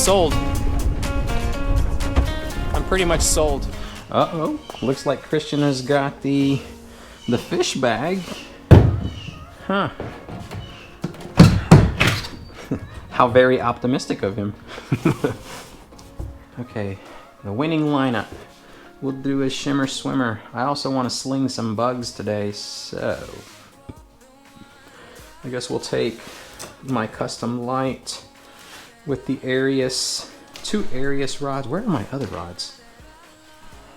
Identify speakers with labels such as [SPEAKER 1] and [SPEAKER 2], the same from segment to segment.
[SPEAKER 1] sold. I'm pretty much sold.
[SPEAKER 2] Uh-oh, looks like Christian has got the fish bag. Huh. How very optimistic of him. Okay, the winning lineup. We'll do a shimmer swimmer. I also want to sling some bugs today, so I guess we'll take my custom light with the Arius, 2 Arius rods. Where are my other rods?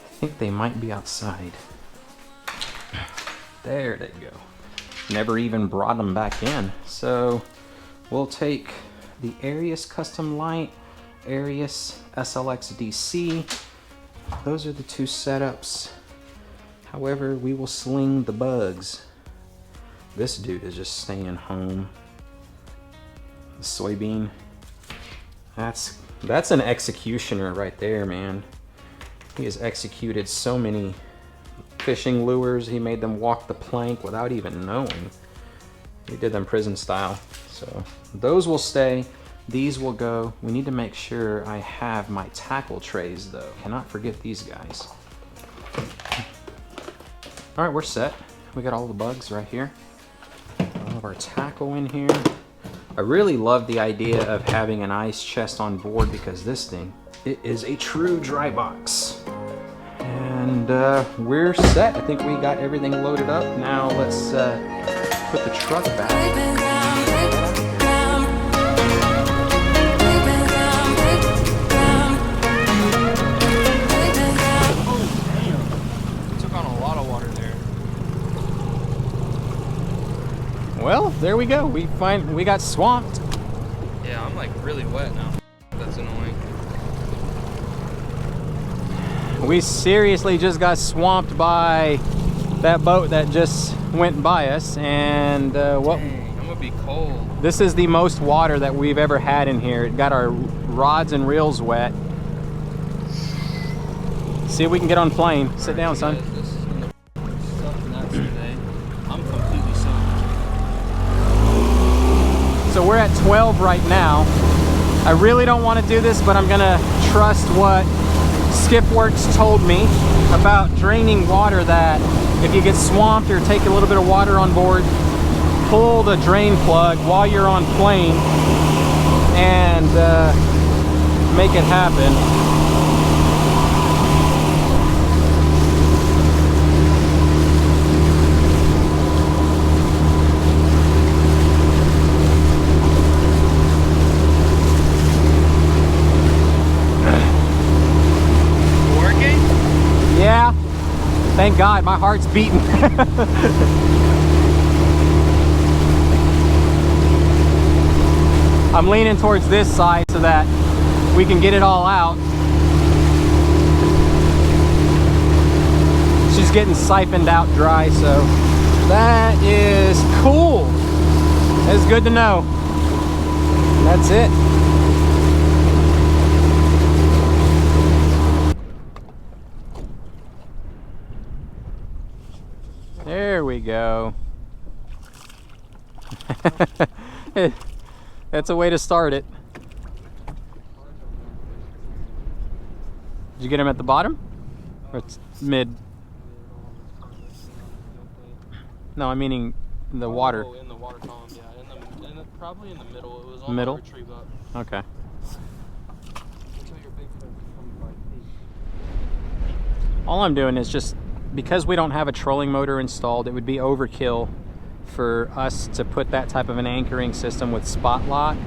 [SPEAKER 2] I think they might be outside. There they go. Never even brought them back in. So we'll take the Arius custom light, Arius SLX DC. Those are the 2 setups. However, we will sling the bugs. This dude is just staying home. The soybean. That's an executioner right there, man. He has executed so many fishing lures. He made them walk the plank without even knowing. He did them prison style. So those will stay. These will go. We need to make sure I have my tackle trays though. Cannot forget these guys. All right, we're set. We got all the bugs right here. All of our tackle in here. I really love the idea of having an ice chest on board because this thing, it is a true dry box. And we're set. I think we got everything loaded up. Now let's put the truck back. Well, there we go. We got swamped.
[SPEAKER 1] Yeah, I'm like really wet now. That's annoying.
[SPEAKER 2] We seriously just got swamped by that boat that just went by us, and what?
[SPEAKER 1] Dang, I'm gonna be cold.
[SPEAKER 2] This is the most water that we've ever had in here. It got our rods and reels wet. See if we can get on plane. Sit down, son. So we're at 12 right now. I really don't want to do this, but I'm gonna trust what Skiffworks told me about draining water, that if you get swamped or take a little bit of water on board, pull the drain plug while you're on plane and make it happen. Thank God, my heart's beating. I'm leaning towards this side so that we can get it all out. She's getting siphoned out dry, so that is cool. That's good to know. That's it. There we go. That's a way to start it. Did you get him at the bottom? Or it's mid? No, I'm meaning the water.
[SPEAKER 1] Oh, in the water column, yeah. Probably in the middle. It was on
[SPEAKER 2] middle?
[SPEAKER 1] the retrieve up.
[SPEAKER 2] Okay. All I'm doing is just, because we don't have a trolling motor installed, it would be overkill for us to put that type of an anchoring system with spot lock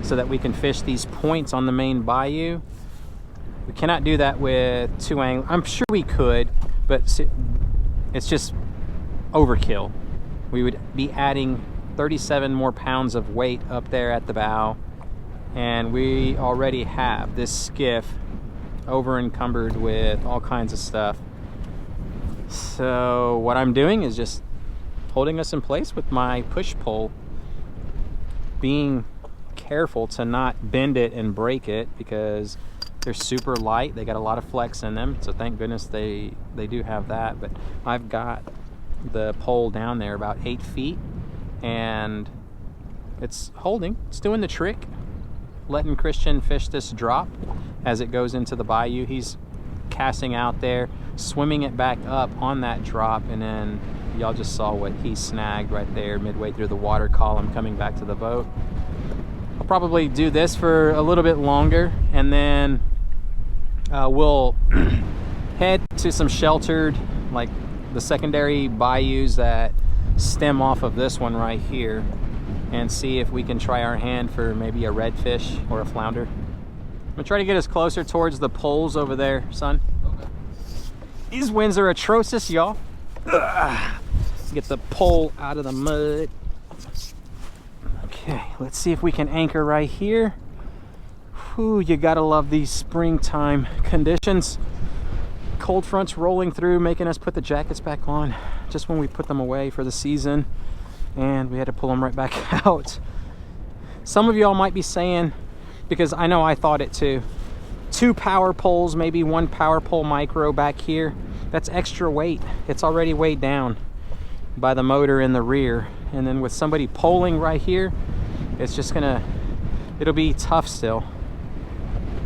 [SPEAKER 2] so that we can fish these points on the main bayou. We cannot do that with 2 anglers. I'm sure we could, but it's just overkill. We would be adding 37 more pounds of weight up there at the bow, and we already have this skiff over encumbered with all kinds of stuff. So what I'm doing is just holding us in place with my push pole, being careful to not bend it and break it because they're super light. They got a lot of flex in them, so thank goodness they do have that. But I've got the pole down there about 8 feet, and it's holding. It's doing the trick. letting Christian fish this drop as it goes into the bayou. He's casting out there, swimming it back up on that drop, and then y'all just saw what he snagged right there midway through the water column coming back to the boat. I'll probably do this for a little bit longer, and then we'll head to some sheltered, like the secondary bayous that stem off of this one right here, and see if we can try our hand for maybe a redfish or a flounder. I'm gonna try to get us closer towards the poles over there, son.
[SPEAKER 1] Okay.
[SPEAKER 2] These winds are atrocious, y'all. Get the pole out of the mud. Okay, let's see if we can anchor right here. Whew, you gotta love these springtime conditions. Cold fronts rolling through, making us put the jackets back on just when we put them away for the season, and we had to pull them right back out. Some of y'all might be saying, because I know I thought it too, 2 power poles, maybe 1 power pole micro back here, that's extra weight. It's already weighed down by the motor in the rear, and then with somebody poling right here, it's just gonna, it'll be tough still.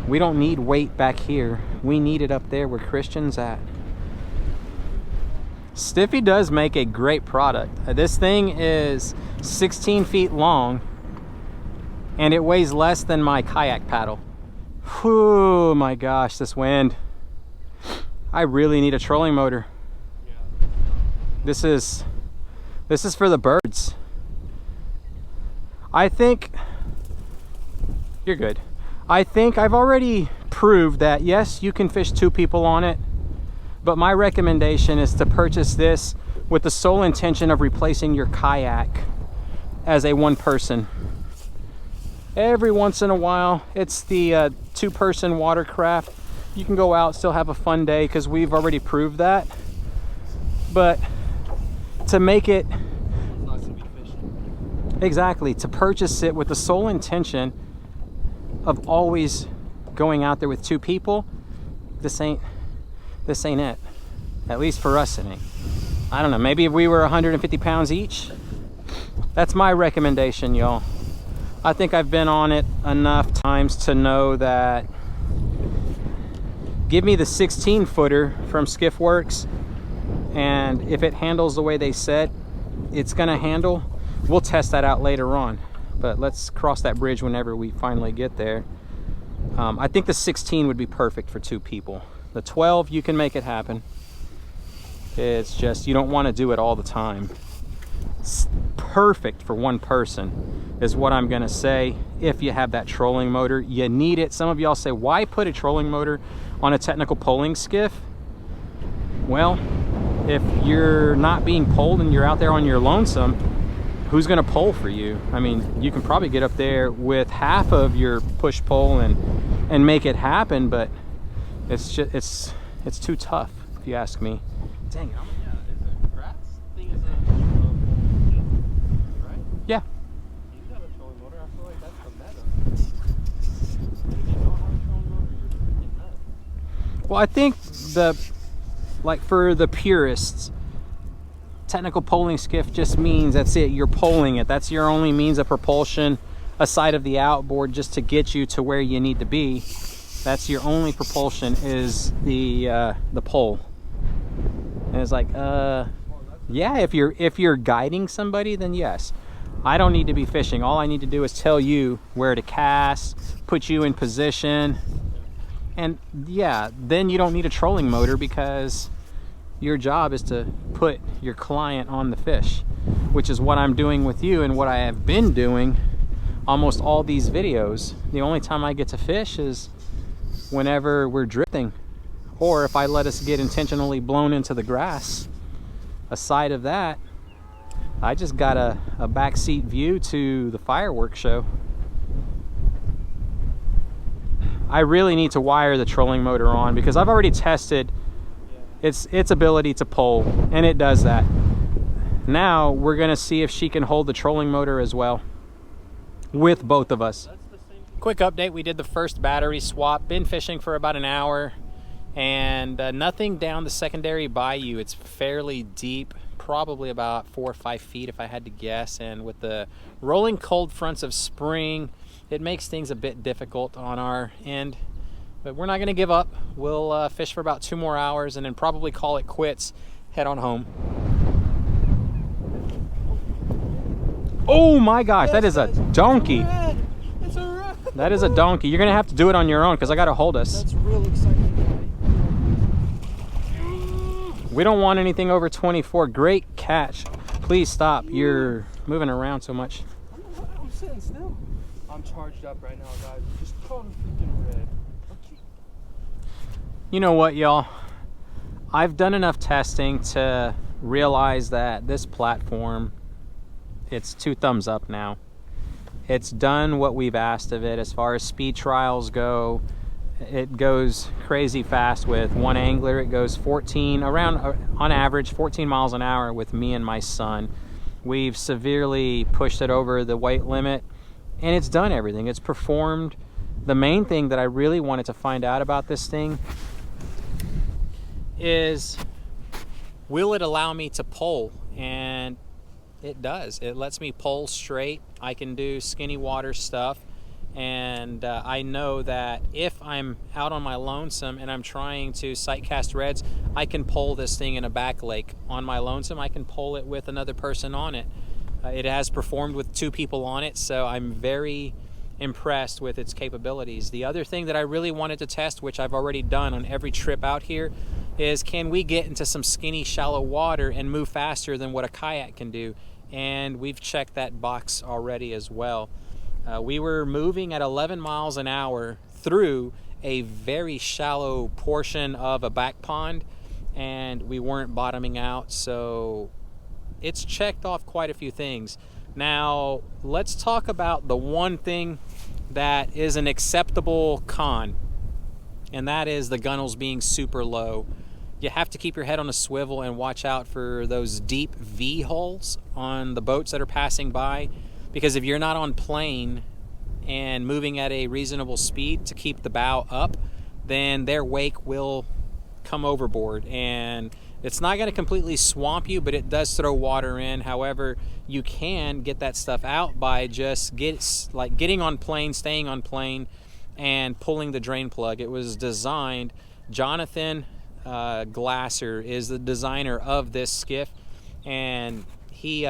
[SPEAKER 2] We don't need weight back here. We need it up there where Christian's at. Stiffy does make a great product. This thing is 16 feet long, and it weighs less than my kayak paddle. Whew, my gosh, this wind. I really need a trolling motor. This is for the birds. I think you're good. I think I've already proved that yes, you can fish 2 people on it, but my recommendation is to purchase this with the sole intention of replacing your kayak as a 1-person. Every once in a while, it's the 2-person watercraft. You can go out, still have a fun day, because we've already proved that. But to make it,
[SPEAKER 1] Not to be fishing.
[SPEAKER 2] exactly, to purchase it with the sole intention of always going out there with 2 people, this ain't it. At least for us, it ain't. I don't know, maybe if we were 150 pounds each. That's my recommendation, y'all. I think I've been on it enough times to know that give me the 16-footer from Skiff Works, and if it handles the way they said it's gonna handle, we'll test that out later on. But let's cross that bridge whenever we finally get there. I think the 16 would be perfect for 2 people. The 12, you can make it happen. It's just, you don't want to do it all the time. It's perfect for 1 person is what I'm gonna say. If you have that trolling motor, you need it. Some of y'all say, why put a trolling motor on a technical poling skiff? Well, if you're not being poled and you're out there on your lonesome, who's gonna pole for you? I mean, you can probably get up there with half of your push pole and make it happen, but it's just, it's too tough, if you ask me. Dang it.
[SPEAKER 1] Yeah, is the grass thing is right?
[SPEAKER 2] Yeah.
[SPEAKER 1] You got a trolling motor. I feel like that's the meta. If you don't have a trolling motor, you're freaking nuts.
[SPEAKER 2] Well, I think like for the purists, technical poling skiff just means that's it, you're poling it. That's your only means of propulsion aside of the outboard, just to get you to where you need to be. That's your only propulsion, is the pole. And it's like, yeah, if you're guiding somebody, then yes. I don't need to be fishing. All I need to do is tell you where to cast, put you in position, and yeah, then you don't need a trolling motor, because your job is to put your client on the fish, which is what I'm doing with you and what I have been doing almost all these videos. The only time I get to fish is whenever we're drifting, or if I let us get intentionally blown into the grass. Aside of that, I just got a backseat view to the fireworks show. I really need to wire the trolling motor on, because I've already tested its ability to pole, and it does that. Now we're gonna see if she can hold the trolling motor as well with both of us. Quick update, we did the first battery swap. Been fishing for about an hour, and nothing down the secondary bayou. It's fairly deep, probably about 4 or 5 feet if I had to guess, and with the rolling cold fronts of spring, it makes things a bit difficult on our end. But we're not going to give up. We'll fish for about 2 more hours and then probably call it quits, head on home. Oh my gosh, that is a donkey.
[SPEAKER 1] It's a red.
[SPEAKER 2] That is a donkey. You're going to have to do it on your own because I got to hold us.
[SPEAKER 1] That's real exciting.
[SPEAKER 2] We don't want anything over 24. Great catch. Please stop. You're moving around so much.
[SPEAKER 1] I'm sitting still. I'm charged up right now, guys. Just caught a freaking red. Okay.
[SPEAKER 2] You know what, y'all? I've done enough testing to realize that this platform, it's 2 thumbs up now. It's done what we've asked of it as far as speed trials go. It goes crazy fast with one angler. It goes 14, around on average 14 miles an hour with me and my son. We've severely pushed it over the weight limit, and it's done everything. It's performed. The main thing that I really wanted to find out about this thing is, will it allow me to pole? And it does. It lets me pole straight. I can do skinny water stuff. And I know that if I'm out on my lonesome and I'm trying to sight cast reds, I can pole this thing in a back lake. On my lonesome, I can pole it with another person on it. It has performed with 2 people on it, so I'm very impressed with its capabilities. The other thing that I really wanted to test, which I've already done on every trip out here, is can we get into some skinny, shallow water and move faster than what a kayak can do? And we've checked that box already as well. We were moving at 11 miles an hour through a very shallow portion of a back pond, and we weren't bottoming out, so it's checked off quite a few things. Now, let's talk about the one thing that is an acceptable con, and that is the gunnels being super low. You have to keep your head on a swivel and watch out for those deep V holes on the boats that are passing by. Because if you're not on plane and moving at a reasonable speed to keep the bow up, then their wake will come overboard. And it's not going to completely swamp you, but it does throw water in. However, you can get that stuff out by just getting on plane, staying on plane, and pulling the drain plug. It was designed, Jonathan Glasser is the designer of this skiff, and he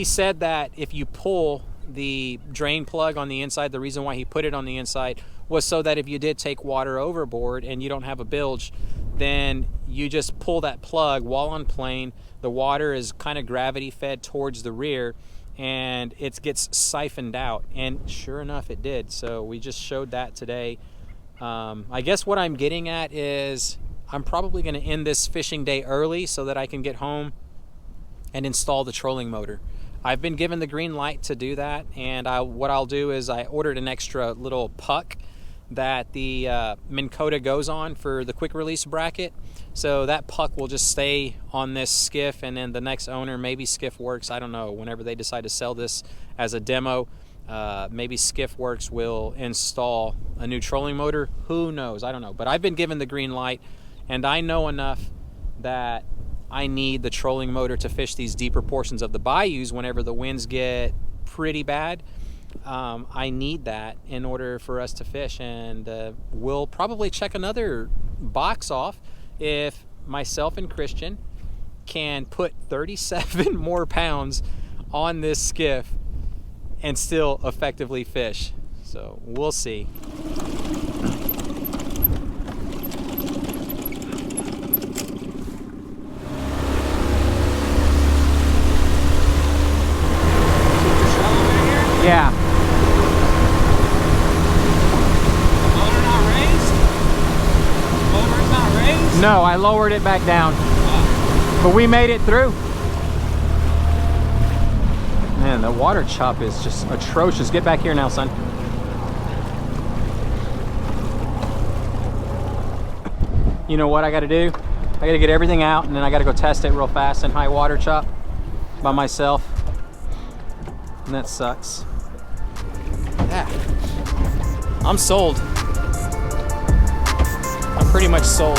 [SPEAKER 2] said that if you pull the drain plug on the inside, the reason why he put it on the inside was so that if you did take water overboard and you don't have a bilge, then you just pull that plug while on plane. The water is kind of gravity fed towards the rear, and it gets siphoned out. And sure enough, it did. So we just showed that today. I guess what I'm getting at is I'm probably going to end this fishing day early so that I can get home and install the trolling motor. I've been given the green light to do that, and what I'll do is I ordered an extra little puck that the Minn Kota goes on for the quick release bracket. So that puck will just stay on this skiff, and then the next owner, maybe Skiff Works, I don't know, whenever they decide to sell this as a demo, maybe Skiff Works will install a new trolling motor. Who knows? I don't know. But I've been given the green light, and I know enough that I need the trolling motor to fish these deeper portions of the bayous whenever the winds get pretty bad. I need that in order for us to fish, and we'll probably check another box off if myself and Christian can put 37 more pounds on this skiff and still effectively fish. So we'll see. Yeah.
[SPEAKER 1] Motor not raised? Motor's not raised?
[SPEAKER 2] No, I lowered it back down. But we made it through. Man, the water chop is just atrocious. Get back here now, son. You know what I gotta do? I gotta get everything out, and then I gotta go test it real fast in high water chop by myself. And that sucks. Yeah. I'm sold. I'm pretty much sold.